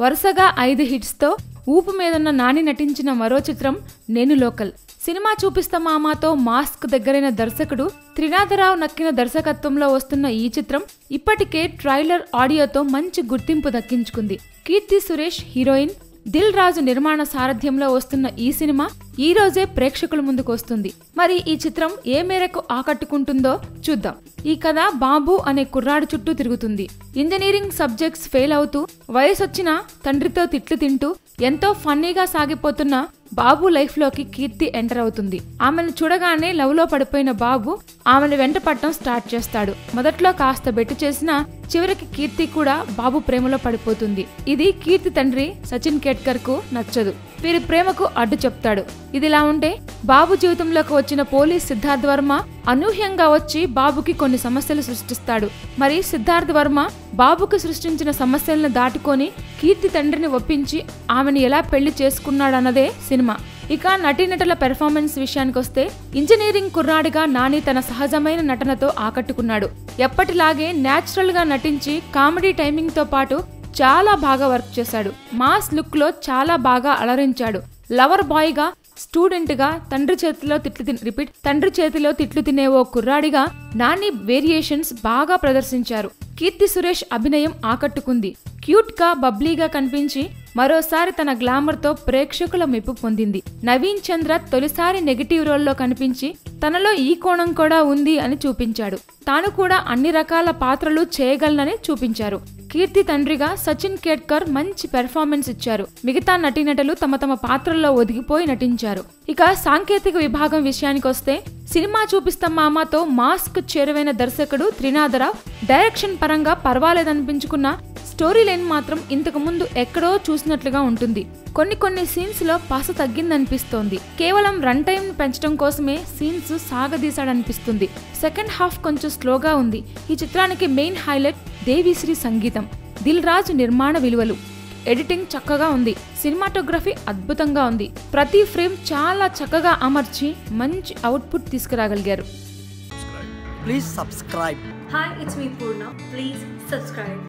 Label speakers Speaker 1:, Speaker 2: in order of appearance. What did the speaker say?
Speaker 1: వరుసగా 5 హిట్స్ తో ఊపు మీదున్న నాని నటించిన మరో చిత్రం నేను లోకల్. సినిమా చూపిస్తా మామాతో మాస్క్ దగ్గరైన దర్శకుడు త్రినాథరావు నక్కిన దర్శకత్వంలో వస్తున్న ఈ చిత్రం ఇప్పటికే ట్రైలర్ ఆడియోతో మంచి గుర్తింపు దక్కించుకుంది. కీర్తి సురేష్ హీరోయిన్, దిల్ రాజు నిర్మాణ సారథ్యంలో వస్తున్న ఈ సినిమా ఈ రోజే ప్రేక్షకుల ముందుకు వస్తుంది. మరి ఈ చిత్రం ఏ మేరకు ఆకట్టుకుంటుందో చూద్దాం. ఈ కథ బాబు అనే కుర్రాడు చుట్టూ తిరుగుతుంది. ఇంజనీరింగ్ సబ్జెక్ట్స్ ఫెయిల్ అవుతూ వయసొచ్చిన తండ్రితో తిట్లు తింటూ ఎంతో ఫన్నీగా సాగిపోతున్న బాబు లైఫ్ లోకి కీర్తి ఎంటర్ అవుతుంది. ఆమెను చూడగానే లవ్ లో పడిపోయిన బాబు ఆమెను వెంట పట్టడం స్టార్ట్ చేస్తాడు. మొదట్లో కాస్త బెట్టు చేసినా చివరికి కీర్తి కూడా బాబు ప్రేమలో పడిపోతుంది. ఇది కీర్తి తండ్రి సచిన్ కేట్కర్ కు నచ్చదు. వీరి ప్రేమకు అడ్డు చెప్తాడు. ఇదిలా ఉంటే బాబు జీవితంలోకి వచ్చిన పోలీస్ సిద్ధార్థ్ వర్మ అనూహ్యంగా వచ్చి బాబుకి కొన్ని సమస్యలు సృష్టిస్తాడు. మరి సిద్ధార్థ్ వర్మ బాబుకి సృష్టించిన సమస్యలను దాటుకొని కీర్తి తండ్రిని ఒప్పించి ఆమెను ఎలా పెళ్లి చేసుకున్నాడన్నదే సినిమా. ఇక నటీనటుల పెర్ఫార్మెన్స్ విషయానికొస్తే ఇంజనీరింగ్ కుర్రాడిగా నాని తన సహజమైన నటనతో ఆకట్టుకున్నాడు. ఎప్పటిలాగే న్యాచురల్ గా నటించి కామెడీ టైమింగ్ తో పాటు చాలా బాగా వర్క్ చేశాడు. మాస్ లుక్ లో చాలా బాగా అలరించాడు. లవర్ బాయ్ గా, స్టూడెంట్ గా, తండ్రి చేతిలో తిట్లు తినే ఓ కుర్రాడిగా నాని వేరియేషన్స్ బాగా ప్రదర్శించారు. కీర్తి సురేష్ అభినయం ఆకట్టుకుంది. క్యూట్ గా, బబ్లీగా కనిపించి మరోసారి తన గ్లామర్ తో ప్రేక్షకుల మెప్పు పొందింది. నవీన్ చంద్ర తొలిసారి నెగిటివ్ రోల్లో కనిపించి తనలో ఈ కోణం కూడా ఉంది అని చూపించాడు. తాను కూడా అన్ని రకాల పాత్రలు చేయగలనని చూపించారు. కీర్తి తండ్రిగా సచిన్ కేట్కర్ మంచి పెర్ఫార్మెన్స్ ఇచ్చారు. మిగతా నటీనటులు తమ తమ పాత్రల్లో ఒదిగిపోయి నటించారు. ఇక సాంకేతిక విభాగం విషయానికొస్తే సినిమా చూపిస్తా మామాతో మాస్క్ చేరువైన దర్శకుడు త్రినాథరావు డైరెక్షన్ పరంగా పర్వాలేదనిపించుకున్న స్టోరీ లైన్ మాత్రం ఇంతకు ముందు ఎక్కడో చూసినట్లుగా ఉంటుంది. కొన్ని సీన్స్ లో పస తగ్గిందనిపిస్తోంది. కేవలం రన్ టైం పెంచడం కోసమే సీన్స్ సాగదీశాడనిపిస్తుంది. సెకండ్ హాఫ్ కొంచెం స్లోగా ఉంది. ఈ చిత్రానికి మెయిన్ హైలైట్ దేవిశ్రీ సంగీతం, దిల్ రాజు నిర్మాణ విలువలు, ఎడిటింగ్ చక్కగా ఉంది. సినిమాటోగ్రఫీ అద్భుతంగా ఉంది. ప్రతి ఫ్రేమ్ చాలా చక్కగా అమర్చి మంచి output తీసుకురాగలిగారు.
Speaker 2: Please subscribe.
Speaker 3: Hi, it's me Purna. Please subscribe.